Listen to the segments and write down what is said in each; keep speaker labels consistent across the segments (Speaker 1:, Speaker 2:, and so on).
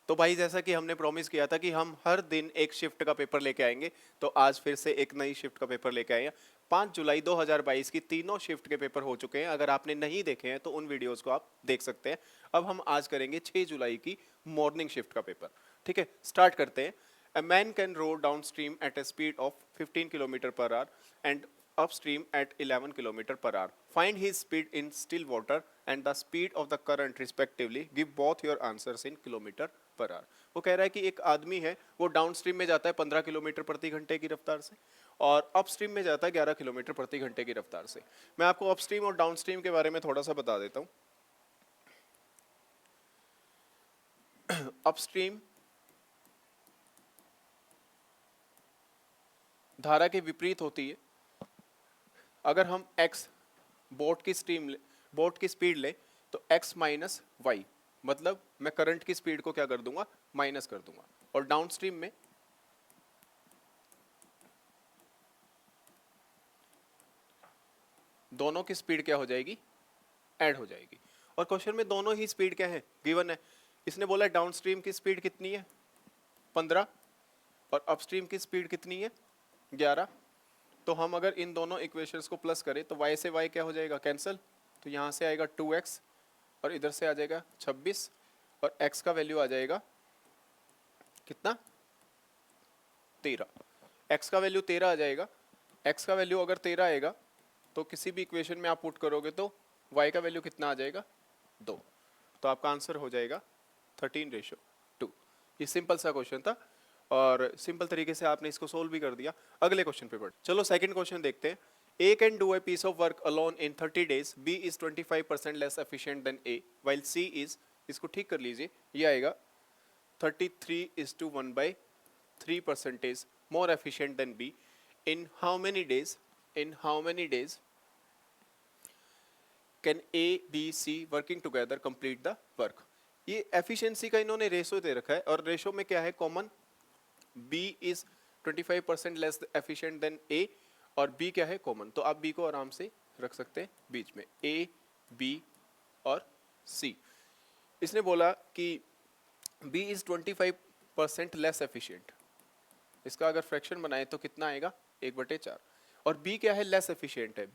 Speaker 1: तो भाई जैसा कि हमने प्रॉमिस किया था कि हम हर दिन एक शिफ्ट का पेपर लेके आएंगे, तो आज फिर से एक नई शिफ्ट का पेपर लेके आए हैं। 5 जुलाई 2022 की तीनों शिफ्ट के पेपर हो चुके हैं। अगर आपने नहीं देखे हैं तो उन वीडियोस को आप देख सकते हैं। अब हम आज करेंगे 6 जुलाई की मॉर्निंग शिफ्ट का पेपर। ठीक है, स्टार्ट करते हैं। A man can row downstream at a speed of 15 km per hour and upstream at 11 km per hour. Find his speed in still water and the speed of the current respectively. Give both your answers in kilometer per hour. वो कह रहा है कि एक आदमी है, वो downstream में जाता है 15 किलोमीटर प्रति घंटे की रफ्तार से और अपस्ट्रीम में जाता है 11 किलोमीटर प्रति घंटे की रफ्तार से। मैं आपको अपस्ट्रीम और डाउनस्ट्रीम के बारे में थोड़ा सा बता देता हूँ। अपस्ट्रीम धारा के विपरीत होती है। अगर हम x बोट की स्पीड ले तो x माइनस वाई, मतलब मैं करंट की स्पीड को क्या कर दूंगा, माइनस कर दूंगा। और डाउनस्ट्रीम में दोनों की स्पीड क्या हो जाएगी, ऐड हो जाएगी। और क्वेश्चन में दोनों ही स्पीड क्या है, गिवन है। इसने बोला डाउनस्ट्रीम की स्पीड कितनी है 15 और अपस्ट्रीम की स्पीड कितनी है 11। तो हम अगर इन दोनों इक्वेशंस को प्लस करें तो y से y क्या हो जाएगा, कैंसिल। तो यहाँ से आएगा 2x और इधर से आ जाएगा 26 और x का वैल्यू आ जाएगा कितना, 13। x का वैल्यू 13 आ जाएगा। x का वैल्यू अगर 13 आएगा तो किसी भी इक्वेशन में आप पुट करोगे तो y का वैल्यू कितना आ जाएगा, 2। तो आपका आंसर हो जाएगा 13:2। ये सिंपल सा क्वेश्चन था और सिंपल तरीके से आपने इसको सोल्व भी कर दिया। अगले क्वेश्चन पे बढ़, चलो सेकंड क्वेश्चन देखते हैं। A can do a piece of work alone in 30 days. B is 25% less efficient than A, while C is, इसको ठीक कर लीजिए, ये आएगा 33:1/3% more efficient than B. In how many days? In how many days can A, B, C working together complete the work? ये efficiency का इन्होंने ratio दे रखा है और रेशो में क्या है common, B is 25% less efficient then A और B क्या है कॉमन। तो आप B को आराम से रख सकते हैं बीच में, A, B और C। इसने बोला कि B is 25% लेस एफिशिएंट, इसका अगर फ्रैक्शन बनाए तो कितना आएगा 1/4। और B क्या है, लेस एफिशिएंट है।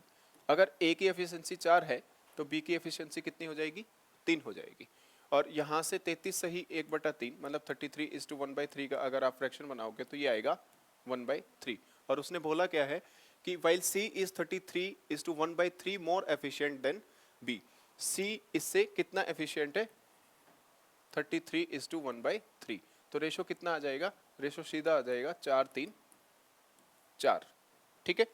Speaker 1: अगर A की एफिशिएंसी 4 है तो B की एफिशिएंसी कितनी हो जाएगी, 3 हो जाएगी। और यहाँ से 33 सही 1/3 मतलब 33:1/3 का अगर आप फ्रैक्शन बनाओगे तो ये आएगा 1/3। और उसने बोला क्या है कि while C is 33:1/3 more efficient then B, C इससे कितना एफिशिएंट है 33:1/3। तो रेशो कितना आ जाएगा, रेशो सीधा आ जाएगा 4:3:4। ठीक है।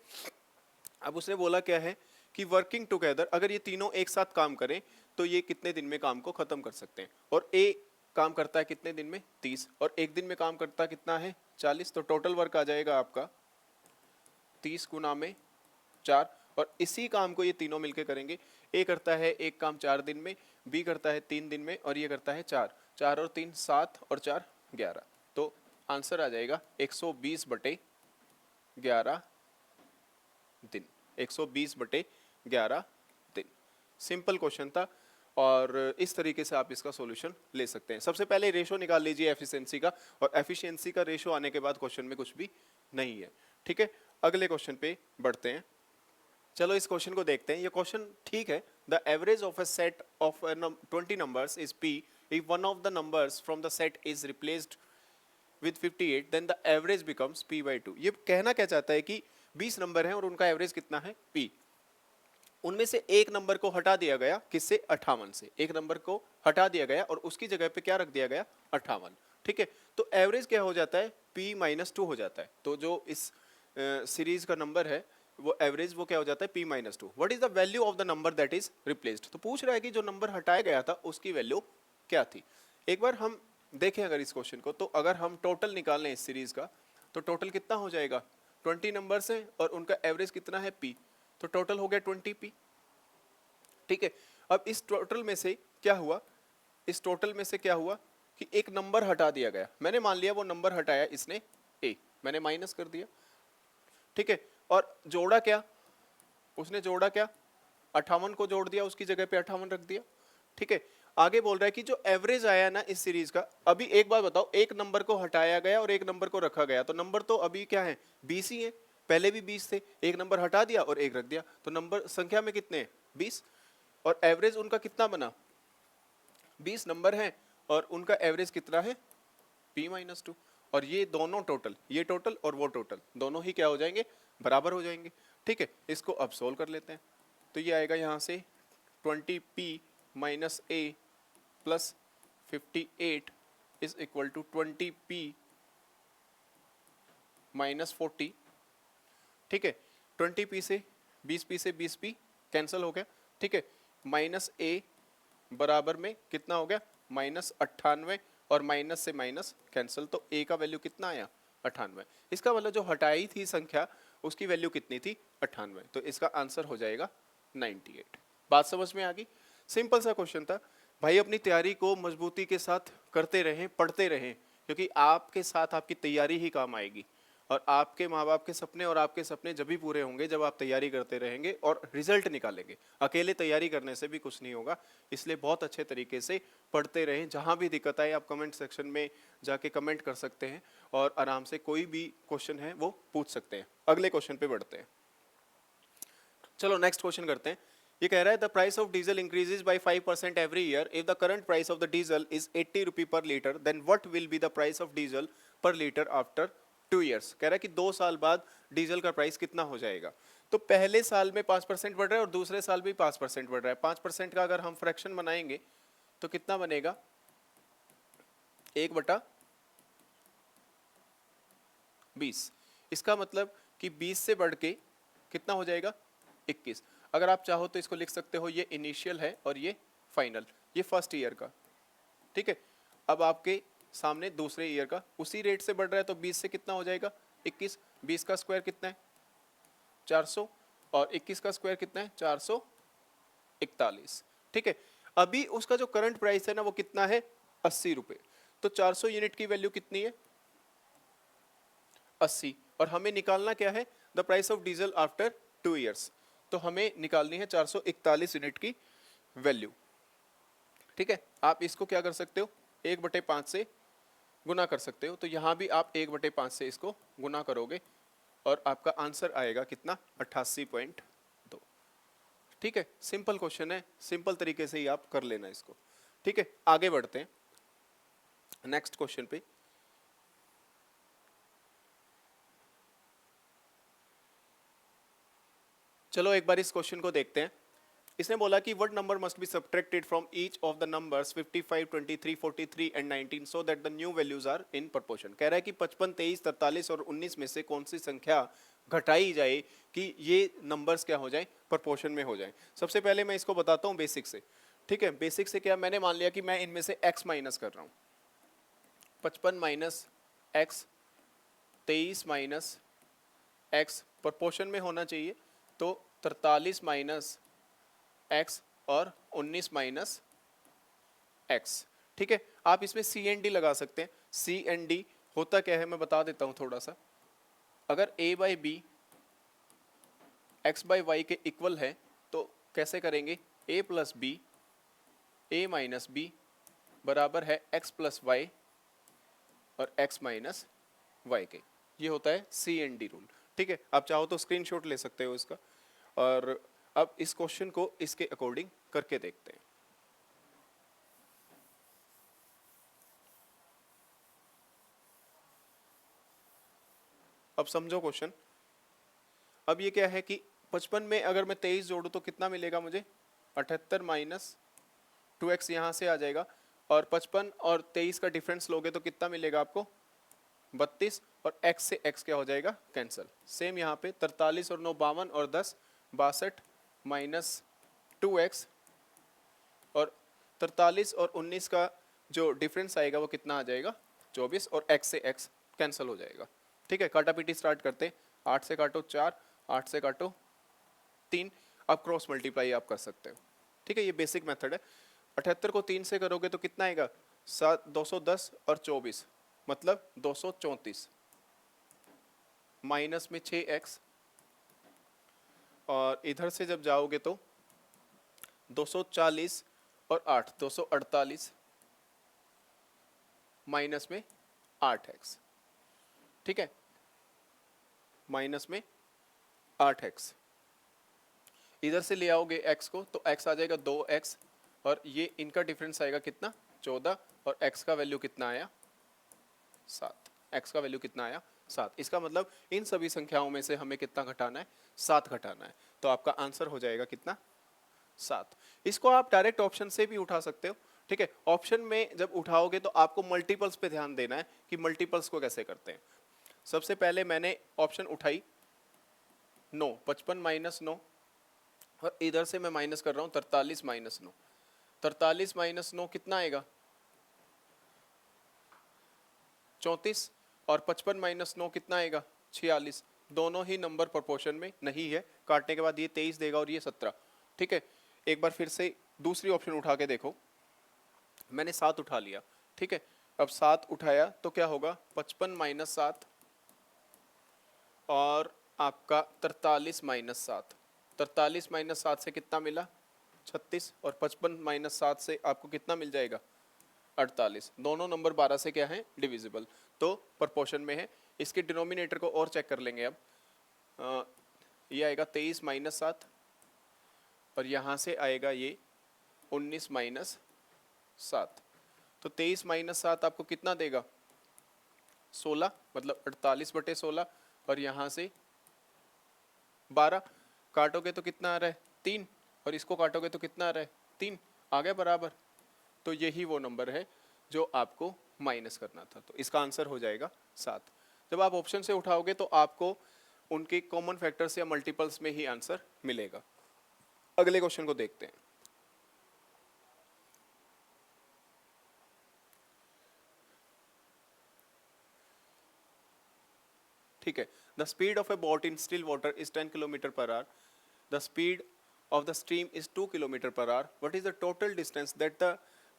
Speaker 1: अब उसने बोला क्या है कि वर्किंग टुगेदर, अगर ये तीनों एक साथ काम करें तो ये कितने दिन में काम को खत्म कर सकते हैं। और ए काम करता है कितने दिन में, 30, और एक दिन में काम करता कितना है 40। तो टोटल वर्क आ जाएगा आपका 30 गुना में 4। और इसी काम को ये तीनों मिलके करेंगे। ए करता है एक काम 4 दिन में, बी करता है 3 दिन में और ये करता है 4। 4 और 3 7 और 4 11। तो आंसर आ जाएगा 120/11 दिन, 120/11 दिन। सिंपल क्वेश्चन था और इस तरीके से आप इसका सॉल्यूशन ले सकते हैं। सबसे पहले रेशो निकाल लीजिए एफिशिएंसी का, और एफिशिएंसी का रेशो आने के बाद क्वेश्चन में कुछ भी नहीं है। ठीक है, अगले क्वेश्चन पे बढ़ते हैं। चलो इस क्वेश्चन को देखते हैं। ये क्वेश्चन ठीक है। The average of a set of 20 numbers is P if one of the numbers from the set is replaced with 58 then the average becomes P/2। ये कहना क्या चाहता है कि 20 नंबर हैं और उनका एवरेज कितना है P। उनमें से एक नंबर को हटा दिया गया, किससे, 58 से। एक नंबर को हटा दिया गया और उसकी जगह पे क्या रख दिया गया, 58। ठीक है, तो एवरेज क्या हो जाता है, P-2 हो जाता है। तो जो इस सीरीज का नंबर है वो एवरेज वो क्या हो जाता है, P-2। What is the value of the number that is replaced. तो पूछ रहा है कि जो नंबर हटाया गया था उसकी वैल्यू क्या थी। एक बार हम देखें अगर इस क्वेश्चन को, तो अगर हम टोटल निकाल लें इस सीरीज का तो टोटल कितना हो जाएगा, 20 नंबर्स हैं और उनका एवरेज कितना है P, तो टोटल हो गया 20P। ठीक है, अब इस टोटल में से क्या हुआ, इस टोटल में से क्या हुआ कि एक नंबर हटा दिया गया। मैंने मान लिया वो नंबर हटाया इसने A, मैंने माइनस कर दिया। ठीक है, और जोड़ा क्या, उसने जोड़ा क्या, 58 को जोड़ दिया, उसकी जगह पे 58 रख दिया। ठीक है, आगे बोल रहा है कि जो एवरेज आया ना इस सीरीज का, अभी एक बात बताओ, एक नंबर को हटाया गया और एक नंबर को रखा गया, तो नंबर तो अभी क्या है 20 ही है, पहले भी 20 थे, एक नंबर हटा दिया और एक रख दिया, तो नंबर संख्या में कितने हैं 20, और एवरेज उनका कितना बना 20 नंबर है, और उनका एवरेज कितना है p-2, और ये दोनों टोटल, ये टोटल और वो टोटल दोनों ही क्या हो जाएंगे, बराबर हो जाएंगे। ठीक है, इसको अब सोल्व कर लेते हैं। तो ये आएगा यहाँ से 20p-a plus 58 is equal to 20p-40। ठीक है, 20p से 20p से 20p कैंसिल हो गया। ठीक है, माइनस a बराबर में कितना हो गया -98, और माइनस से माइनस कैंसिल, तो a का वैल्यू कितना आया 98। इसका मतलब जो हटाई थी संख्या उसकी वैल्यू कितनी थी 98, तो इसका आंसर हो जाएगा 98। बात समझ में आ गई? सिंपल सा क्वेश्चन था भाई, अपनी तैयारी को मजबूती के साथ करते रहें, पढ़ते रहें, क्योंकि आपके साथ आपकी तैयारी ही काम आएगी, और आपके माँ बाप के सपने और आपके सपने जब भी पूरे होंगे जब आप तैयारी करते रहेंगे और रिजल्ट निकालेंगे। अकेले तैयारी करने से भी कुछ नहीं होगा, इसलिए बहुत अच्छे तरीके से पढ़ते रहें। जहाँ भी दिक्कत आए आप कमेंट सेक्शन में जाके कमेंट कर सकते हैं, और आराम से कोई भी क्वेश्चन है वो पूछ सकते हैं। अगले क्वेश्चन पे बढ़ते हैं। चलो नेक्स्ट क्वेश्चन करते हैं। ये कह रहा है the price of diesel increases by 5% every year. If the current price of the diesel is 80 rupee per litre, then what will be the price of diesel per litre after 2 years. कह रहा है कि 2 साल बाद diesel का price कितना हो जाएगा। तो पहले साल में 5% बढ़ रहा है और दूसरे साल भी 5% बढ़ रहा है। 5% का अगर हम फ्रैक्शन बनाएंगे तो कितना बनेगा 1/20। इसका मतलब कि 20 से बढ़ के कितना हो जाएगा 21। अगर आप चाहो तो इसको लिख सकते हो, ये इनिशियल है और ये फाइनल, ये फर्स्ट ईयर का। ठीक है, अब आपके सामने दूसरे ईयर का उसी रेट से बढ़ रहा है, तो 20 से कितना हो जाएगा 21। 20 का स्क्वायर कितना है 400, और 21 का स्क्वायर कितना है 441। ठीक है, अभी उसका जो करंट प्राइस है ना वो कितना है 80 रुपए। तो 400 यूनिट की वैल्यू कितनी है 80, और हमें निकालना क्या है the price of diesel after 2 years. तो हमें निकालनी है 441 यूनिट की वैल्यू। ठीक है, आप इसको क्या कर सकते हो 1/5 से गुना कर सकते हो। तो यहाँ भी आप 1/5 से इसको गुना करोगे और आपका आंसर आएगा कितना 88.2। ठीक है, सिंपल क्वेश्चन है, सिंपल तरीके से ही आप कर लेना इसको। ठीक है, आगे बढ़ते हैं नेक्स्ट क्वेश्चन पे। चलो एक बार इस क्वेश्चन को देखते हैं। इसने बोला कि what number must be subtracted from each of the numbers 55, 23, 43 and 19 so that the new values are in proportion. कह रहा है कि 55, 23, 43 और 19 में से कौन सी संख्या घटाई जाए कि ये नंबर्स क्या हो जाए प्रोपोर्शन में हो जाए। सबसे पहले मैं इसको बताता हूँ बेसिक से। ठीक है, बेसिक से क्या, मैंने मान लिया कि मैं इनमें से x माइनस कर रहा हूँ। 55 minus x, 23 minus x proportion में होना चाहिए, तो 43 माइनस एक्स और 19 माइनस एक्स। ठीक है, आप इसमें सी एन डी लगा सकते हैं। सी एन डी होता क्या है मैं बता देता हूं थोड़ा सा। अगर a by B X by Y के इक्वल है तो कैसे करेंगे, a plus B A minus B बराबर है x प्लस वाई और x माइनस वाई के। ये होता है सी एन डी रूल। ठीक है, आप चाहो तो स्क्रीनशॉट ले सकते हो इसका। और अब इस क्वेश्चन को इसके अकॉर्डिंग करके देखते हैं। अब समझो क्वेश्चन। अब ये क्या है कि 55 में अगर मैं 23 जोड़ू तो कितना मिलेगा मुझे 78 माइनस 2x यहाँ से आ जाएगा, और 55 और 23 का डिफरेंस लोगे तो कितना मिलेगा आपको 32, और x से x क्या हो जाएगा कैंसिल। सेम यहाँ पे 43 और 9 52 और 10 62 माइनस 2x, और 43 और 19 का जो डिफरेंस आएगा वो कितना आ जाएगा 24, और x से x कैंसिल हो जाएगा। ठीक है, काटा पीटी स्टार्ट करते हैं। 8 से काटो 4, 8 से काटो 3, अब क्रॉस मल्टीप्लाई आप कर सकते हो। ठीक है, ये बेसिक मेथड है। 78 को 3 से करोगे तो कितना आएगा 210 और 24 मतलब 234, माइनस में 6x, और इधर से जब जाओगे तो 240 और 8, 248 माइनस में 8x, ठीक है, माइनस में 8x, इधर से ले आओगे x को तो x आ जाएगा 2x, और ये इनका डिफरेंस आएगा कितना 14, और x का वैल्यू कितना आया 7, x का वैल्यू कितना आया 7। इसका मतलब इन सभी संख्याओं में से हमें कितना घटाना है 7 घटाना है, तो आपका आंसर हो जाएगा कितना 7। इसको आप डायरेक्ट ऑप्शन से भी उठा सकते हो, ठीक है। ऑप्शन में जब उठाओगे तो आपको मल्टीपल्स पे ध्यान देना है कि मल्टीपल्स को कैसे करते हैं। सबसे पहले मैंने ऑप्शन उठाई 9, 55 माइनस 9, और इधर से मैं माइनस कर रहा हूं 43 माइनस 9, 43 माइनस 9 कितना आएगा 34, और 55 माइनस 9 कितना आएगा 46। दोनों ही नंबर प्रोपोर्शन में नहीं है, काटने के बाद ये 23 देगा और ये 17, ठीक है। एक बार फिर से दूसरी ऑप्शन उठा के देखो, मैंने 7 उठा लिया, ठीक है। अब 7 उठाया तो क्या होगा 55 माइनस 7 और आपका 43 माइनस 7, 43 माइनस 7 से कितना मिला 36, और 55 माइनस 7 से आपको कितना मिल जाएगा 48। दोनों नंबर 12 से क्या है डिविजिबल, तो प्रोपोर्शन में है। इसके डिनोमिनेटर को और चेक कर लेंगे अब, ये आएगा 23 माइनस 7, और यहाँ से आएगा ये 19 माइनस 7, तो 23 माइनस 7 आपको कितना देगा 16, मतलब 48 बटे 16, और यहाँ से 12 काटोगे तो कितना आ रहा है 3, और इसको काटोगे तो कितना आ रहा है 3, आ गया बराबर। तो यही वो नंबर है जो आपको माइनस करना था, तो इसका आंसर हो जाएगा 7। जब आप ऑप्शन से उठाओगे तो आपको उनके कॉमन फैक्टर्स या मल्टीपल्स में ही आंसर मिलेगा। अगले क्वेश्चन को देखते हैं। ठीक है, the speed of A boat in still water is 10 kilometre per hour, the speed of the stream is 2 kilometer per hour. What is the total distance that the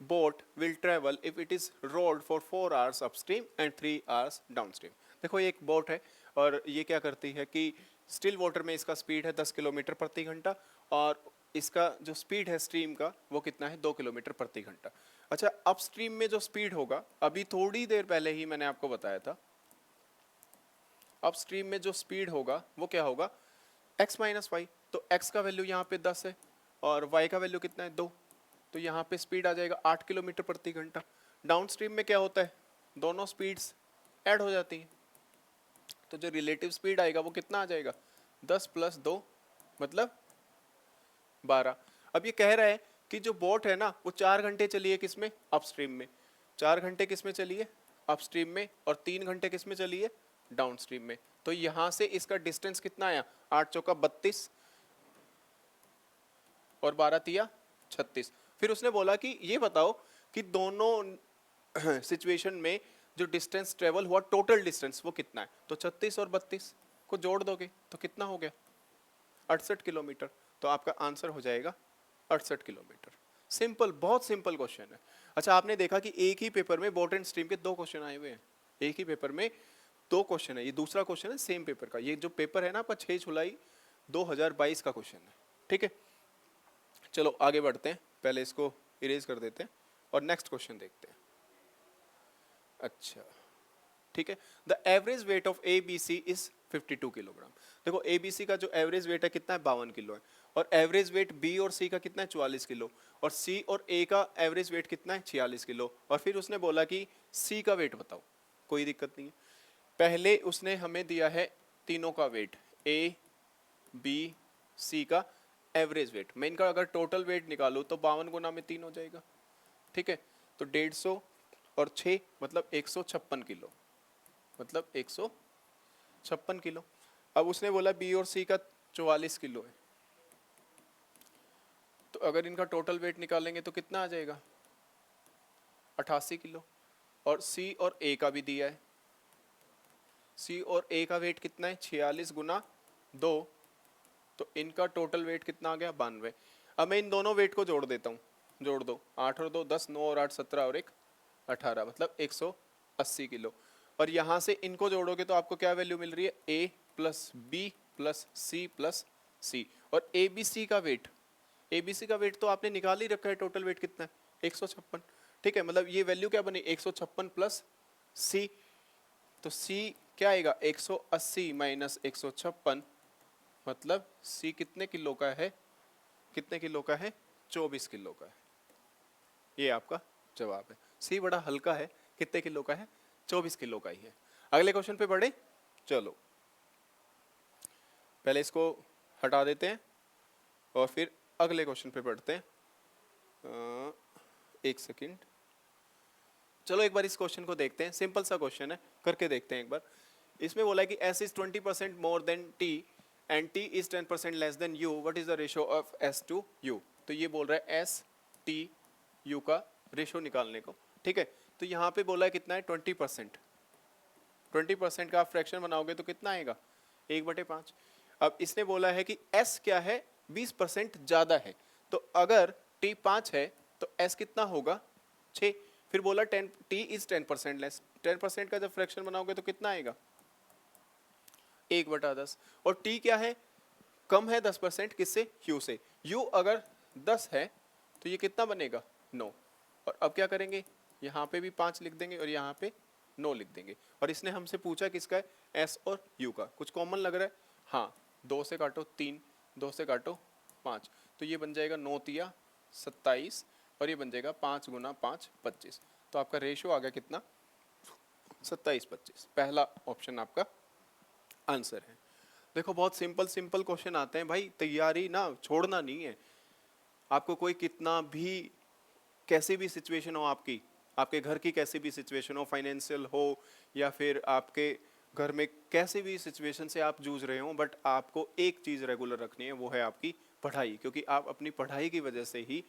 Speaker 1: boat will travel if it is rowed for 4 hours upstream and 3 hours downstream? देखो ये एक boat है और ये क्या करती है कि स्टिल वाटर में इसका स्पीड है 10 किलोमीटर प्रति घंटा, और इसका जो स्पीड है स्ट्रीम का वो कितना है 2 किलोमीटर प्रति घंटा। अच्छा, अपस्ट्रीम में जो स्पीड होगा, अभी थोड़ी देर पहले ही मैंने आपको बताया था, अपस्ट्रीम में जो स्पीड होगा वो क्या होगा x माइनस वाई, तो x का वैल्यू यहाँ पे 10 है और y का वैल्यू कितना है 2, तो यहाँ पे स्पीड आ जाएगा 8 किलोमीटर प्रति घंटा। डाउन स्ट्रीम में क्या होता है, दोनों स्पीड्स ऐड हो जाती हैं, तो जो रिलेटिव स्पीड आएगा वो कितना आ जाएगा 10 प्लस 2 मतलब 12। अब ये कह रहा है कि जो बोट है ना वो 4 घंटे चली है किसमें अपस्ट्रीम में, 4 घंटे किसमें चली है अपस्ट्रीम में, और 3 घंटे किसमें चली है डाउन स्ट्रीम में। तो यहां से इसका डिस्टेंस कितना आया 8 चौका 32 और 12 तिया 36। फिर उसने बोला कि ये बताओ कि दोनों सिचुएशन में जो डिस्टेंस ट्रेवल हुआ टोटल डिस्टेंस वो कितना है, तो 36 और 32 को जोड़ दोगे तो कितना हो गया 68 किलोमीटर, तो आपका आंसर हो जाएगा 68 किलोमीटर। सिंपल, बहुत सिंपल क्वेश्चन है। अच्छा, आपने देखा कि एक ही पेपर में बोट एंड स्ट्रीम के 2 क्वेश्चन आए हुए हैं, एक ही पेपर में 2 क्वेश्चन है, ये दूसरा क्वेश्चन है सेम पेपर का। ये जो पेपर है ना आपका 6 जुलाई 2022 का क्वेश्चन है, ठीक है। चलो आगे बढ़ते हैं, पहले इसको इरेज कर देते हैं और नेक्स्ट क्वेश्चन देखते हैं। अच्छा ठीक है, the average weight of A B C is 52 kilogram. देखो ए बी सी का जो एवरेज वेट है कितना है 52 किलो है, और एवरेज वेट बी और सी का कितना है 44 किलो, और सी और ए का एवरेज वेट कितना है 46 किलो। और फिर उसने बोला कि सी का वेट बताओ, कोई दिक्कत नहीं है। पहले उसने हमें दिया है तीनों का वेट, ए बी सी का एवरेज वेट। मैं इनका अगर टोटल वेट निकालूं तो 52 गुना में 3 हो जाएगा, ठीक है। तो 150 और 6 मतलब 156 किलो, मतलब 156 किलो। अब उसने बोला बी और सी का 44 किलो है, तो अगर इनका टोटल वेट निकालेंगे तो कितना आ जाएगा 88 किलो। और सी और ए का भी दिया है, सी और ए का वेट कितना है 46 गुना 2, तो इनका टोटल वेट कितना आ गया 92। अब मैं इन दोनों वेट को जोड़ देता हूँ, जोड़ दो, 8 और 2 10, 9 और 8 17 और 1 18, मतलब 180 किलो। और यहाँ से इनको जोड़ोगे तो आपको क्या वैल्यू मिल रही है A plus B plus C plus C, और ए बी सी का वेट ABC का वेट तो आपने निकाल ही रखा है, टोटल वेट कितना है 156, ठीक है, मतलब ये वैल्यू क्या बनी 156 प्लस C, तो C क्या आएगा 180 माइनस 156, मतलब C कितने किलो का है, कितने किलो का है 24 किलो का है, ये आपका जवाब है। C बड़ा हल्का है, कितने किलो का है 24 किलो का ही है। अगले क्वेश्चन पे बढ़े, चलो पहले इसको हटा देते हैं और फिर अगले क्वेश्चन पे बढ़ते हैं। एक सेकंड, चलो एक बार इस क्वेश्चन को देखते हैं, सिंपल सा क्वेश्चन है, करके देखते हैं एक बार। इसमें बोला है कि S is 20% more than T and T is 10% less than U, what is the ratio of S to U। तो ये बोल रहा है S T U का रेशियो निकालने को, ठीक है। तो यहाँ पे बोला है कितना है 20%, 20% का आप फ्रैक्शन बनाओगे तो कितना आएगा 1/5। अब इसने बोला है कि S क्या है 20% ज्यादा है, तो अगर T 5 है तो S कितना होगा 6। फिर बोला 10 T इज 10% लेस, 10% का जब फ्रैक्शन बनाओगे तो कितना आएगा 1/10। और T क्या है कम है 10% किससे U से, U अगर 10 है तो ये कितना बनेगा 9। और अब क्या करेंगे, यहाँ पे भी 5 लिख देंगे और यहाँ पे 9 लिख देंगे। और इसने हमसे पूछा किसका है S और U का, कुछ कॉमन लग रहा है, हाँ 2 से काटो 3, 2 से काटो 5, तो ये बन जाएगा 9 तिया 27 और ये बन जाएगा 5 गुना 5 25। तो आपका रेशियो आ गया कितना 27-25, पहला ऑप्शन आपका आंसर है। देखो बहुत सिंपल सिंपल क्वेश्चन आते हैं भाई, तैयारी ना छोड़ना नहीं है। आपको कोई कितना भी कैसी भी सिचुएशन हो आपकी, आपके घर की कैसी भी सिचुएशन हो, फाइनेंशियल हो या फिर आपके घर में कैसे भी सिचुएशन से आप जूझ रहे हो, बट आपको एक चीज़ रेगुलर रखनी है, वो है आपकी पढ़ाई। क्योंकि आप अपनी पढ़ाई की वजह से ही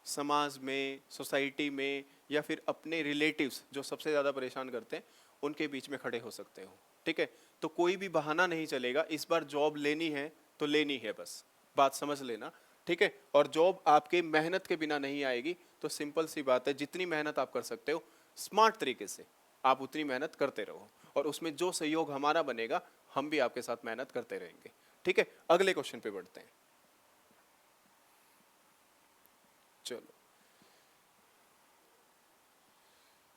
Speaker 1: समाज में, सोसाइटी में या फिर अपने रिलेटिव्स जो सबसे ज़्यादा परेशान करते हैं उनके बीच में खड़े हो सकते हो, ठीक है। तो कोई भी बहाना नहीं चलेगा, इस बार जॉब लेनी है तो लेनी है, बस बात समझ लेना, ठीक है। और जॉब आपके मेहनत के बिना नहीं आएगी, तो सिंपल सी बात है, जितनी मेहनत आप कर सकते हो स्मार्ट तरीके से आप उतनी मेहनत करते रहो, और उसमें जो सहयोग हमारा बनेगा हम भी आपके साथ मेहनत करते रहेंगे, ठीक है। अगले क्वेश्चन पे बढ़ते हैं, चलो।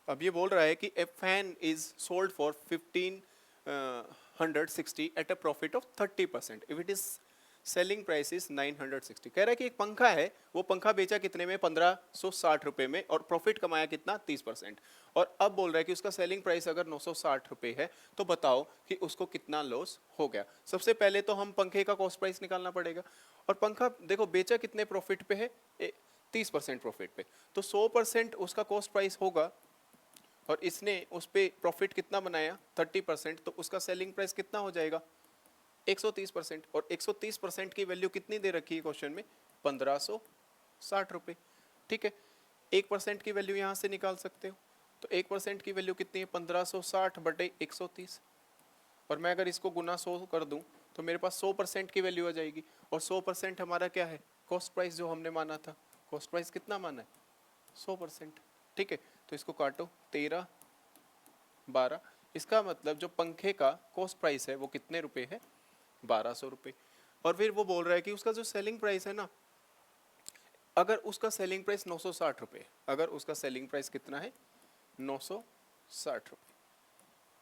Speaker 1: अब ये बोल रहा है कि ए fan is sold for 1560 at a profit of 30%, if it is selling price is 960। कह रहा है कि एक पंखा है, वो पंखा बेचा कितने में 1560 रुपए में, और प्रॉफिट कमाया कितना 30%। और अब बोल रहा है कि उसका सेलिंग प्राइस अगर 960 रुपए है तो बताओ कि उसको कितना लॉस हो गया। सबसे पहले तो हम पंखे का कॉस्ट प्राइस निकालना पड़ेगा, और पंखा देखो बेचा कितने प्रॉफिट पे है 30% प्रॉफिट पे, तो 100% उसका कॉस्ट प्राइस होगा, और इसने उस पे प्रॉफिट कितना बनाया 30%, तो उसका सेलिंग प्राइस कितना हो जाएगा 130%। और 130% की वैल्यू कितनी दे रखी है क्वेश्चन में 1560 रुपए, ठीक है। 1% की वैल्यू यहाँ से निकाल सकते हो, तो 1% की वैल्यू कितनी है 1560 बटे 130, और मैं अगर इसको गुना 100 कर दूं तो मेरे पास 100% की वैल्यू आ जाएगी। और 100% हमारा क्या है कॉस्ट प्राइस जो हमने माना था, कॉस्ट प्राइस कितना माना है 100%, ठीक है। तो इसको काटो 13 12, इसका मतलब जो पंखे का कॉस्ट प्राइस है वो कितने रुपए है 1200 रुपये। और फिर वो बोल रहा है कि उसका जो सेलिंग प्राइस है ना, अगर उसका सेलिंग प्राइस 960 रुपये, अगर उसका सेलिंग प्राइस कितना है 960 रुपये,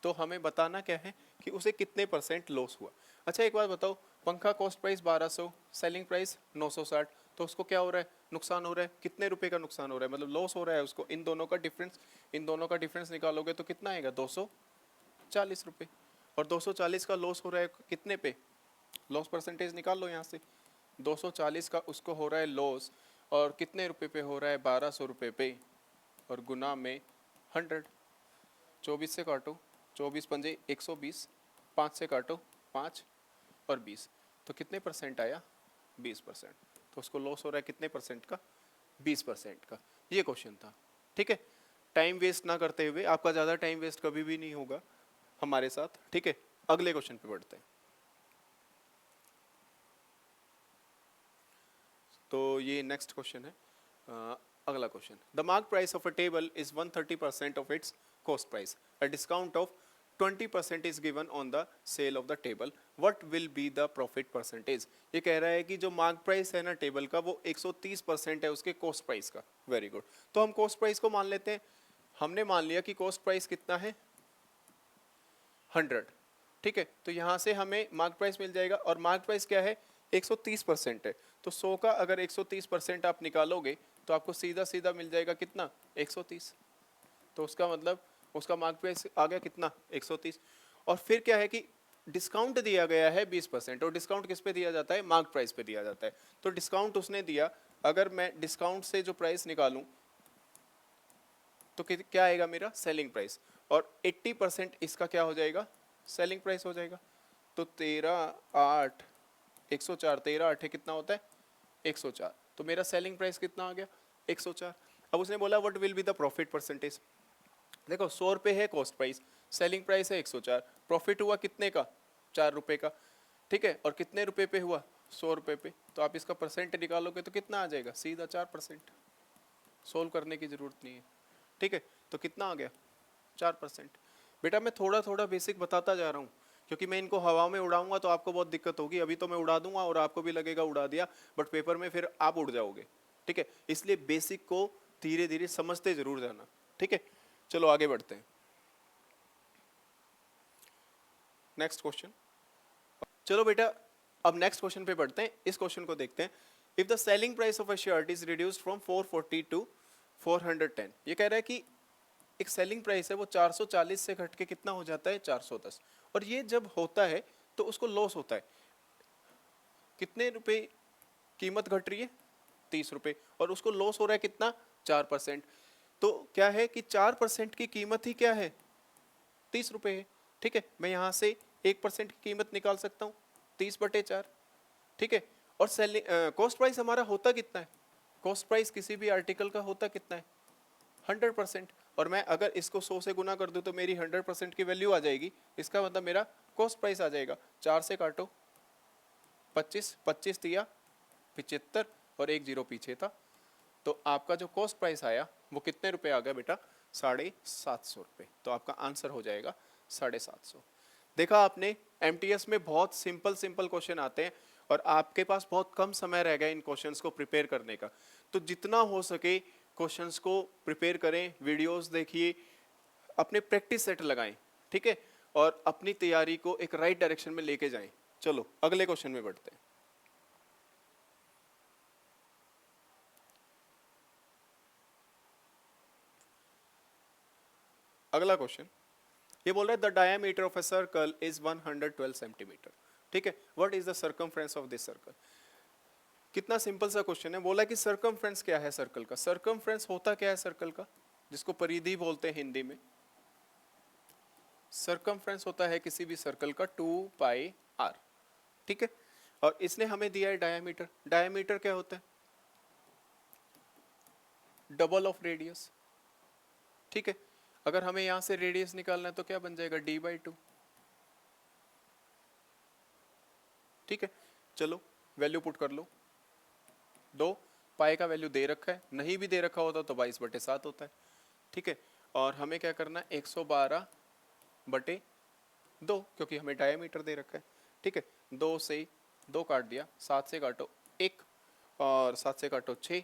Speaker 1: तो हमें बताना क्या है कि उसे कितने परसेंट लॉस हुआ। अच्छा एक बात बताओ, पंखा कॉस्ट प्राइस 1200, सेलिंग प्राइस 960, तो उसको क्या हो रहा है नुकसान हो रहा है, कितने रुपए का नुकसान हो रहा है, मतलब लॉस हो रहा है उसको। इन दोनों का डिफरेंस, इन दोनों का डिफरेंस निकालोगे तो कितना आएगा 240 रुपये। और 240 का लॉस हो रहा है कितने पे, लॉस परसेंटेज निकाल लो यहाँ से, 240 का उसको हो रहा है लॉस, और कितने रुपए पे हो रहा है 1200 रुपये पे, और गुना में 100, 24 से काटो 24 पंजे 120, 5 से काटो 5 और 20, तो कितने परसेंट आया 20%। तो उसको लॉस हो रहा है कितने परसेंट का 20% का। ये क्वेश्चन था, ठीक है। टाइम वेस्ट ना करते हुए, आपका ज़्यादा टाइम वेस्ट कभी भी नहीं होगा हमारे साथ, ठीक है। अगले क्वेश्चन पे बढ़ते हैं। तो ये नेक्स्ट क्वेश्चन है, अगला question. The mark price of a table is 130% of its cost price, a discount of 20% is given on the sale of the table, what will be the profit percentage? ये कह रहा है कि जो mark price है ना table का वो 130% है उसके कॉस्ट प्राइस का। वेरी गुड, तो हम कॉस्ट प्राइस को मान लेते हैं। हमने मान लिया कि कॉस्ट प्राइस कितना है 100, ठीक है। तो यहाँ से हमें मार्क प्राइस मिल जाएगा और मार्क प्राइस क्या है 130% है। तो 100 का अगर 130% आप निकालोगे तो आपको सीधा सीधा मिल जाएगा कितना 130। तो उसका मतलब उसका मार्क प्राइस आ गया कितना 130। और फिर क्या है कि डिस्काउंट दिया गया है 20%, और डिस्काउंट किस पे दिया जाता है मार्क प्राइस पे दिया जाता है। तो डिस्काउंट उसने दिया, अगर मैं डिस्काउंट से जो प्राइस निकालूं तो क्या आएगा मेरा सेलिंग प्राइस, और 80% इसका क्या हो जाएगा सेलिंग प्राइस हो जाएगा। तो 13/8 104, 13/8 कितना होता है 104, तो मेरा सेलिंग प्राइस कितना आ गया 104। अब उसने बोला what will be the profit percentage. देखो 100 रुपये है कॉस्ट प्राइस, सेलिंग प्राइस है 104, प्रॉफिट हुआ कितने का 4 रुपये का, ठीक है। और कितने रुपए पे हुआ 100 रुपये पे, तो आप इसका परसेंट निकालोगे तो कितना आ जाएगा सीधा 4%। सोल्व करने की जरूरत नहीं है, ठीक है। तो कितना आ गया 4%। बेटा मैं थोड़ा थोड़ा बेसिक बताता जा रहा हूँ क्योंकि मैं इनको हवा में उड़ाऊंगा तो आपको बहुत दिक्कत होगी। अभी तो मैं उड़ा दूंगा और आपको भी लगेगा उड़ा दिया, बट पेपर में फिर आप उड़ जाओगे, ठीक है। इसलिए बेसिक को धीरे धीरे समझते जरूर जाना, ठीक है। चलो आगे बढ़ते हैं, नेक्स्ट क्वेश्चन। चलो बेटा अब नेक्स्ट क्वेश्चन पे बढ़ते हैं। इस क्वेश्चन को देखते हैं। If the selling price of a shirt is reduced from 440 to 410, ये कह रहा है कि एक सेलिंग प्राइस है वो 440 से घट के कितना हो जाता है 410, और ये जब होता है तो उसको लॉस होता है। कितने रुपए कीमत घट रही है 30 रुपए, और उसको लॉस हो रहा है कितना 4%। तो क्या है कि 4% की कीमत ही क्या है 30 रुपए है, ठीक है। मैं यहाँ से 1% की कीमत निकाल सकता हूँ 30/4, ठीक है। और सेलिंग कॉस्ट प्राइस हमारा होता कितना है, कॉस्ट प्राइस किसी भी आर्टिकल का होता कितना है 100%, और मैं अगर इसको 100 से गुना कर दूं तो मेरी 100% की वैल्यू आ जाएगी। इसका मतलब मेरा कॉस्ट प्राइस आ जाएगा। 4 से काटो 25, 25 दिया 75 और 1 जीरो पीछे था, तो आपका जो कॉस्ट प्राइस आया वो कितने रुपए आ गया बेटा 750 रुपये। तो आपका आंसर हो जाएगा 750। देखा आपने एमटीएस में बहुत सिंपल सिंपल क्वेश्चन आते हैं और आपके पास बहुत कम समय रह गया इन क्वेश्चंस को प्रिपेयर करने का। तो जितना हो सके क्वेश्चंस को प्रिपेयर करें, वीडियोस देखिए, अपने प्रैक्टिस सेट लगाएं, ठीक है, और अपनी तैयारी को एक राइट डायरेक्शन में लेके जाएं। चलो अगले क्वेश्चन में बढ़ते हैं। अगला क्वेश्चन ये बोल रहा है the diameter of a circle is 112 centimetre, ठीक है। What is the circumference of this circle. कितना सिंपल सा क्वेश्चन है। बोला कि सर्कमफ्रेंस क्या है सर्कल का। सर्कमफ्रेंस होता क्या है सर्कल का, जिसको परिधि बोलते हैं हिंदी में। सर्कमफ्रेंस होता है किसी भी सर्कल का 2πr, ठीक है। और इसने हमें दिया है डायमीटर। डायमीटर क्या होता है डबल ऑफ रेडियस, ठीक है। अगर हमें यहां से रेडियस निकालना है तो क्या बन जाएगा d/2, ठीक है। चलो वैल्यू पुट कर लो। 2 पाई का वैल्यू दे रखा है, नहीं भी दे रखा होता तो 22/7 होता है, ठीक है। और हमें क्या करना है 112/2, क्योंकि हमें डायमीटर दे रखा है, ठीक है। 2 से 2 काट दिया, 7 से काटो 1 और 7 से काटो 6,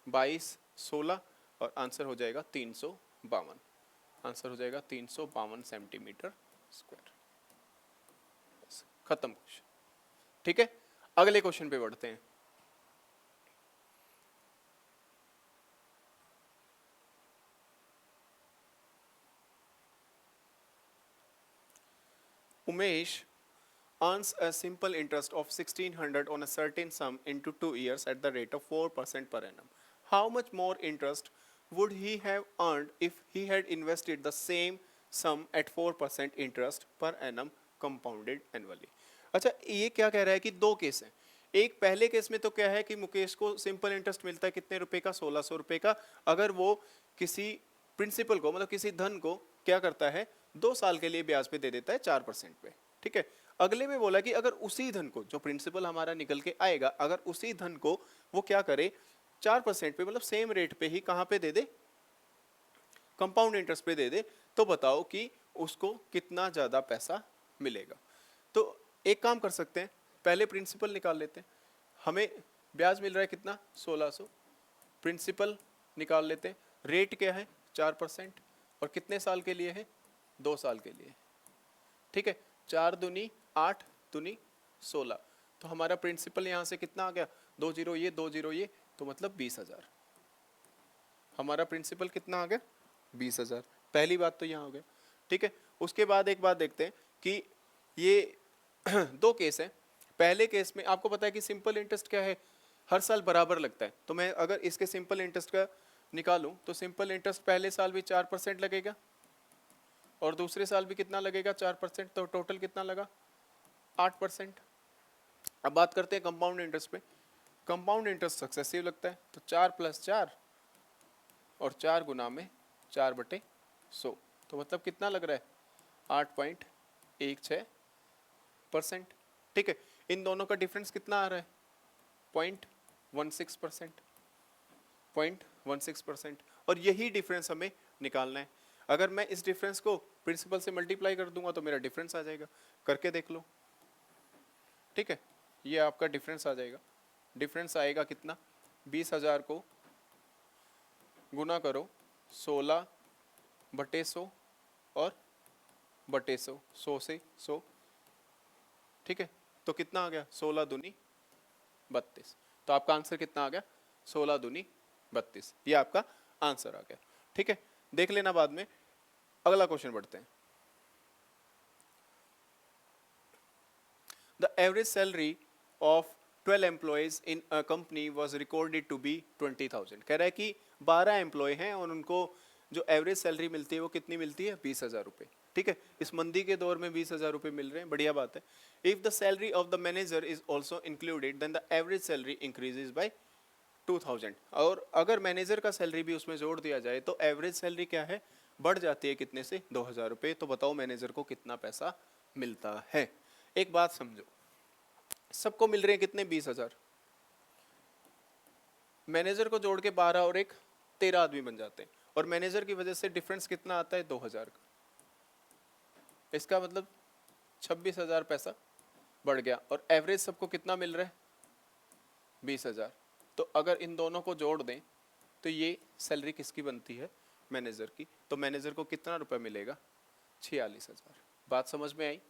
Speaker 1: 22, 16 और आंसर हो जाएगा 352। आंसर हो जाएगा 352 सेंटीमीटर स्क्वायर। खत्म क्वेश्चन, ठीक है। अगले क्वेश्चन पे बढ़ते हैं। Umesh earns a simple interest of 1600 on a certain sum into 2 years at the rate of 4% per annum. How much more interest would he have earned if he had invested the same sum at 4% interest per annum compounded annually? अच्छा ये क्या कह रहा है कि दो case हैं। एक पहले केस में तो क्या है कि मुकेश को सिंपल इंटरेस्ट मिलता है कितने रुपए का 1600 रुपए का, अगर वो किसी प्रिंसिपल को मतलब किसी धन को क्या करता है 2 साल के लिए ब्याज पे दे देता है 4% पे, ठीक है। अगले में बोला कि अगर उसी धन को जो प्रिंसिपल हमारा निकल के आएगा, अगर उसी धन को वो क्या करे 4% पे मतलब सेम रेट पे ही कहाँ पे दे दे कंपाउंड इंटरेस्ट पे दे दे, तो बताओ कि उसको कितना ज़्यादा पैसा मिलेगा। तो एक काम कर सकते हैं, पहले प्रिंसिपल निकाल लेते हैं। हमें ब्याज मिल रहा है कितना, 1600, प्रिंसिपल निकाल लेते हैं। रेट क्या है, 4%, और कितने साल के लिए है, 2 साल के लिए। ठीक है, 4 दूनी 8 दूनी 16, तो हमारा प्रिंसिपल यहाँ से कितना आ गया, 2 जीरो ये 2 जीरो ये, तो मतलब 20,000। हमारा प्रिंसिपल कितना आ गया, 20,000। पहली बात तो यहाँ हो गया। ठीक है, उसके बाद एक बात देखते हैं कि ये दो केस हैं। पहले केस में आपको पता है कि सिंपल इंटरेस्ट क्या है, हर साल बराबर लगता है। तो मैं अगर इसके सिंपल इंटरेस्ट का निकालूं तो सिंपल इंटरेस्ट पहले साल भी 4% लगेगा और दूसरे साल भी कितना लगेगा, 4%, तो टोटल कितना लगा, 8%। अब बात करते हैं कंपाउंड इंटरेस्ट पे। कंपाउंड इंटरेस्ट सक्सेसिव लगता है, तो 4 + 4 और 4 गुना में 4/100, तो मतलब कितना लग रहा है, 8.16%। ठीक है, इन दोनों का डिफरेंस कितना आ रहा है, 0.16%, 0.16%, और यही डिफरेंस हमें निकालना है। अगर मैं इस डिफरेंस को प्रिंसिपल से मल्टीप्लाई कर दूंगा तो मेरा डिफरेंस आ जाएगा, करके देख लो। ठीक है, ये आपका डिफरेंस आ जाएगा। डिफरेंस आएगा कितना, 20,000 को गुना करो 16/100 और बटे 100, 100 से 100। ठीक है, तो कितना आ गया, 16 दूनी 32। तो आपका आंसर कितना आ गया, 16 दूनी 32, ये आपका आंसर आ गया। ठीक है, देख लेना बाद में। अगला क्वेश्चन बढ़ते हैं। The average salary of 12 employees in a company was recorded to be 20,000। कह रहा है कि 12 एम्प्लॉय हैं और उनको जो एवरेज सैलरी मिलती है वो कितनी मिलती है, 20,000 रुपये। ठीक है, इस मंदी के दौर में 20,000 रुपये मिल रहे हैं, बढ़िया बात है। If the salary of the manager is also included then the average salary increases by 2,000। और अगर मैनेजर का सैलरी भी उसमें जोड़ दिया जाए तो एवरेज सैलरी क्या है, बढ़ जाती है कितने से, 2,000 रुपये। तो बताओ मैनेजर को कितना पैसा मिलता है। एक बात समझो, सबको मिल रहे हैं कितने, 20,000। मैनेजर को जोड़ के 12 और एक 13 आदमी बन जाते हैं, और मैनेजर की वजह से डिफरेंस कितना आता है, 2,000 का। इसका मतलब 26,000 पैसा बढ़ गया, और एवरेज सबको कितना मिल रहा है, 20,000। तो अगर इन दोनों को जोड़ दें तो ये सैलरी किसकी बनती है, मैनेजर की। तो मैनेजर को कितना रुपए मिलेगा, 46,000। बात समझ में आई।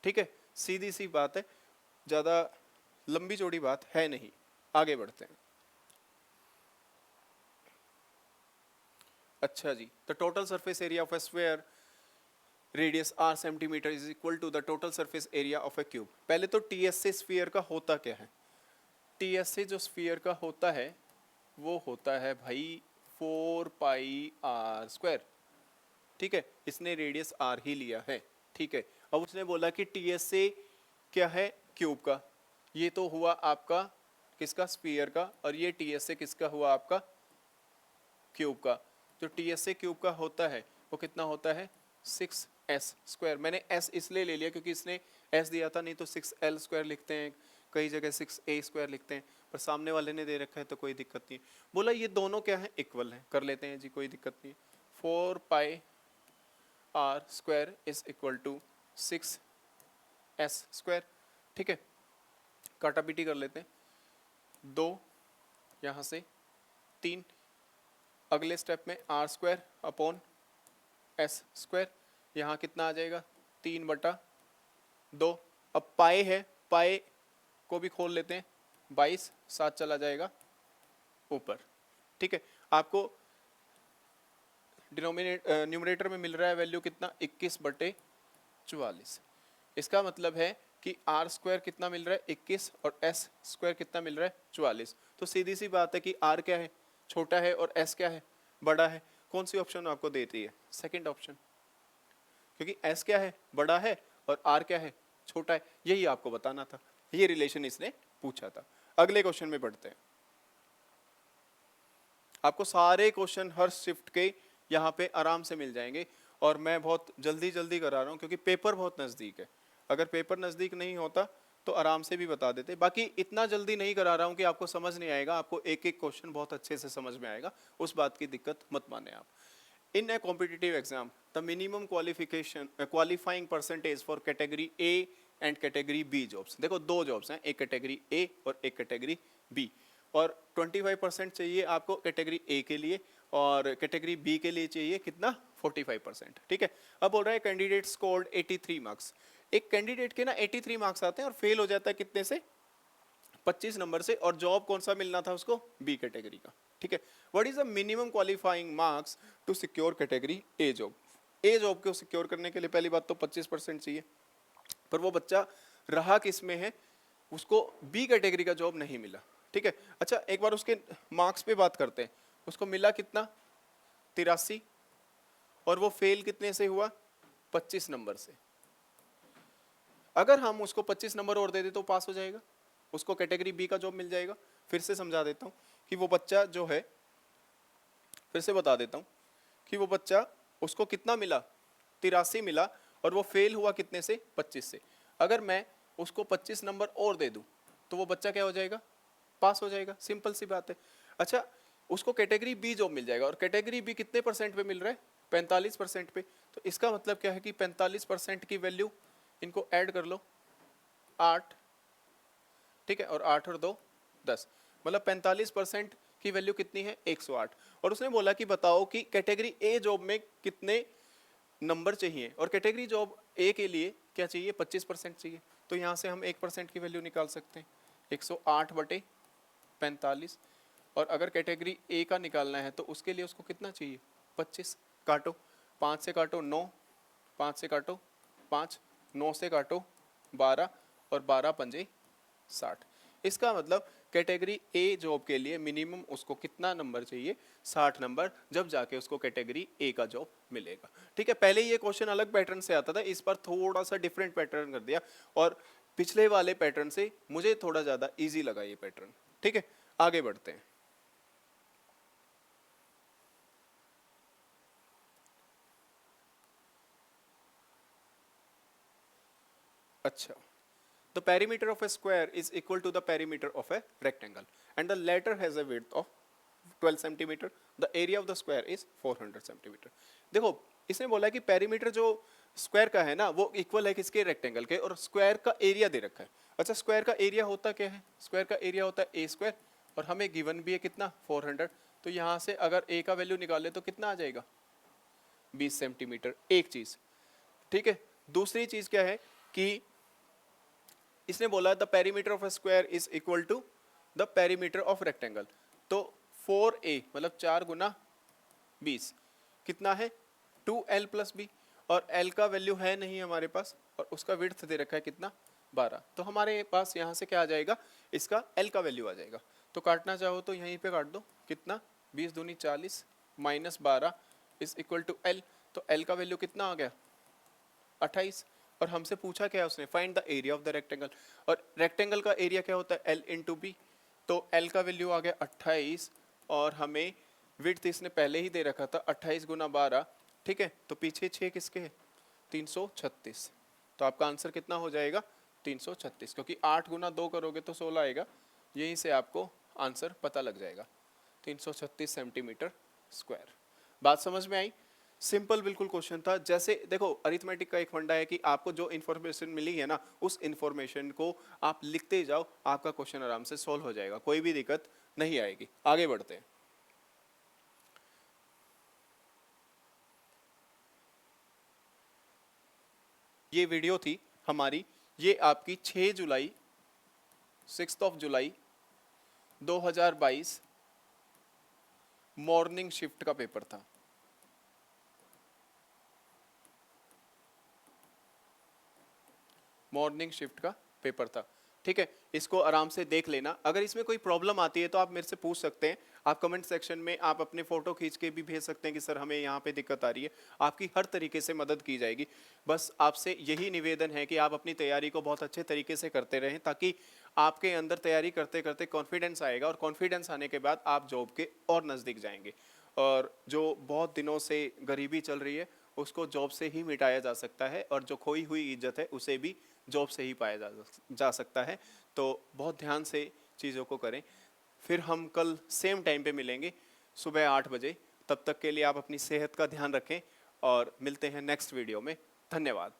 Speaker 1: ठीक है, सीधी सी बात है, ज़्यादा लंबी चौड़ी बात है नहीं। आगे बढ़ते हैं। अच्छा जी, the total surface area of a square radius r centimetre is equal to the total surface area of a cube. पहले तो टीएसए स्फीयर का होता क्या है, टीएसए जो स्फीयर का होता है वो होता है भाई 4πr²। ठीक है, इसने रेडियस r ही लिया है। ठीक है, अब उसने बोला कि टीएसए क्या है, क्यूब का। ये तो हुआ आपका किसका, स्फीयर का, और ये टीएसए किसका हुआ, आपका क्यूब का। जो टीएसए क्यूब का होता है वो कितना होता है, 6s²। मैंने s इसलिए ले लिया क्योंकि इसने s दिया था, नहीं तो 6l² लिखते हैं, कई जगह 6a² लिखते हैं, पर सामने वाले ने दे रखा है तो कोई दिक्कत नहीं। बोला ये दोनों क्या है, इक्वल हैं, कर लेते हैं जी, कोई दिक्कत नहीं। 4πr² is equal to 6s²। ठीक है, काटापीटी कर लेते हैं, 2 यहाँ से 3, अगले स्टेप में r² अपॉन s², यहाँ कितना आ जाएगा, 3/2। अब पाए है, पाए को भी खोल लेते हैं, 22 साथ चला जाएगा ऊपर। ठीक है, आपको न्यूमरेटर में मिल रहा है वैल्यू कितना, 21/44। इसका मतलब है कि r² कितना मिल रहा है, 21, और s² कितना मिल रहा है, 44। तो सीधी सी बात है कि r क्या है, छोटा है, और s क्या है, बड़ा है। कौन सी ऑप्शन आपको देती है, सेकंड ऑप्शन, क्योंकि s क्या है, बड़ा है, और r क्या है, छोटा है। यही आपको बताना था, ये रिलेशन इसने पूछा था। अगले क्वेश्चन में बढ़ते हैं। आपको सारे क्वेश्चन हर शिफ्ट के यहाँ पे आराम से मिल जाएंगे, और मैं बहुत जल्दी जल्दी करा रहा हूँ क्योंकि पेपर बहुत नज़दीक है। अगर पेपर नज़दीक नहीं होता तो आराम से भी बता देते, बाकी इतना जल्दी नहीं करा रहा हूँ कि आपको समझ नहीं आएगा। आपको एक एक क्वेश्चन बहुत अच्छे से समझ में आएगा, उस बात की दिक्कत मत माने आप। In a competitive exam, the minimum qualifying percentage for category A and category B jobs. देखो दो जॉब्स हैं, एक कैटेगरी A और एक कैटेगरी B, और 25% चाहिए आपको कैटेगरी A के लिए और कैटेगरी B के लिए चाहिए कितना 45%. ठीक है. अब बोल रहा है कैंडिडेट स्कोर्ड 83 मार्क्स. एक कैंडिडेट के ना 83 मार्क्स आते हैं और फेल हो जाता है कितने से 25 नंबर से, और जॉब कौन सा मिलना था उसको बी कैटेगरी का. ठीक है. What is the minimum qualifying marks to secure category A job. A job को सिक्योर करने के लिए पहली बात तो 25% चाहिए, पर वो बच्चा रहा किस में है, उसको बी कैटेगरी का जॉब नहीं मिला. ठीक है. अच्छा एक बार उसके मार्क्स पे बात करते हैं. उसको मिला कितना 83, और वो फेल कितने से हुआ 25 नंबर से. अगर हम उसको 25 नंबर और दे दे तो पास हो जाएगा, उसको कैटेगरी बी का जॉब मिल जाएगा. फिर से समझा देता हूँ कि वो बच्चा जो है, फिर से बता देता हूँ कि वो बच्चा उसको कितना मिला 83 मिला, और वो फेल हुआ कितने से 25 से. अगर मैं उसको 25 नंबर और दे दूं तो वो बच्चा क्या हो जाएगा, पास हो जाएगा. सिंपल सी बात है. अच्छा उसको कैटेगरी बी जॉब मिल जाएगा, और कैटेगरी बी कितने परसेंट पे मिल रहा है 45% पे. तो इसका मतलब क्या है कि 45% की वैल्यू, इनको ऐड कर लो 8. ठीक है. और 8 और 2 10, मतलब 45% की वैल्यू कितनी है 108. और उसने बोला कि बताओ कि कैटेगरी ए जॉब में कितने नंबर चाहिए, और कैटेगरी जॉब ए के लिए क्या चाहिए 25% चाहिए. तो यहाँ से हम 1% की वैल्यू निकाल सकते हैं 108/45. और अगर कैटेगरी ए का निकालना है तो उसके लिए उसको कितना चाहिए 25. काटो 5 से काटो 9, 5 से काटो 5, 9 से काटो 12, और 12 पंजे 60. इसका मतलब कैटेगरी ए जॉब के लिए मिनिमम उसको कितना नंबर चाहिए 60 नंबर, जब जाके उसको कैटेगरी ए का जॉब मिलेगा. ठीक है. पहले ये क्वेश्चन अलग पैटर्न से आता था, इस बार थोड़ा सा डिफरेंट पैटर्न कर दिया, और पिछले वाले पैटर्न से मुझे थोड़ा ज्यादा इजी लगा ये पैटर्न. ठीक है. आगे बढ़ते हैं. अच्छा, the perimeter of a square is equal to the perimeter of a rectangle and the latter has a width of 12 centimeter. The area of the square is 400 centimeter. देखो इसने बोला कि पेरीमीटर जो स्क्वायर का है ना वो इक्वल है किसके रेक्टेंगल के, और स्क्वायर का एरिया दे रखा है. अच्छा स्क्वायर का एरिया होता क्या है, स्क्वायर का एरिया होता है ए स्क्वायर, और हमें गिवन भी है कितना 400. तो यहाँ से अगर ए का वैल्यू निकाले तो कितना आ जाएगा 20 सेंटीमीटर. एक चीज. ठीक है. दूसरी चीज क्या है कि इसने बोला the perimeter of a square is equal to the perimeter of rectangle. तो 4a मतलब 4 गुना 20 कितना है 2l प्लस बी, और l का वैल्यू है नहीं हमारे पास, और उसका विड्थ दे रखा है कितना 12. तो हमारे पास यहाँ से क्या आ जाएगा, इसका l का वैल्यू आ जाएगा. तो काटना चाहो तो यहीं पे काट दो, कितना 20 दूनी 40 minus 12 is equal to l. तो l का वैल्यू कितना आ गया 28. और हमसे पूछा क्या है उसने, find the area of the rectangle, और रेक्टेंगल का एरिया क्या होता है l इंटू बी. तो l का वैल्यू आ गया 28, और हमें विड्थ इसने पहले ही दे रखा था 28 गुना 12. ठीक है. तो पीछे 6 किसके है 336. तो आपका आंसर कितना हो जाएगा 336, क्योंकि 8 गुना 2 करोगे तो 16 आएगा. यहीं से आपको आंसर पता लग जाएगा 336 सेंटीमीटर स्क्वायर. बात समझ में आई. सिंपल बिल्कुल क्वेश्चन था. जैसे देखो अरिथमेटिक का एक फंडा है कि आपको जो इन्फॉर्मेशन मिली है ना उस इन्फॉर्मेशन को आप लिखते जाओ, आपका क्वेश्चन आराम से सॉल्व हो जाएगा, कोई भी दिक्कत नहीं आएगी. आगे बढ़ते हैं. ये वीडियो थी हमारी, ये आपकी 6 जुलाई 6 जुलाई 2022 मॉर्निंग शिफ्ट का पेपर था. मॉर्निंग शिफ्ट का पेपर था. ठीक है. इसको आराम से देख लेना. अगर इसमें कोई प्रॉब्लम आती है तो आप मेरे से पूछ सकते हैं. आप कमेंट सेक्शन में आप अपने फोटो खींच के भी भेज सकते हैं कि सर हमें यहाँ पे दिक्कत आ रही है. आपकी हर तरीके से मदद की जाएगी. बस आपसे यही निवेदन है कि आप अपनी तैयारी को बहुत अच्छे तरीके से करते रहें, ताकि आपके अंदर तैयारी करते करते कॉन्फिडेंस आएगा, और कॉन्फिडेंस आने के बाद आप जॉब के और नज़दीक जाएंगे. और जो बहुत दिनों से गरीबी चल रही है उसको जॉब से ही मिटाया जा सकता है, और जो खोई हुई इज्जत है उसे भी जॉब से ही पाया जा सकता है. तो बहुत ध्यान से चीज़ों को करें. फिर हम कल सेम टाइम पे मिलेंगे सुबह 8 बजे. तब तक के लिए आप अपनी सेहत का ध्यान रखें और मिलते हैं नेक्स्ट वीडियो में। धन्यवाद।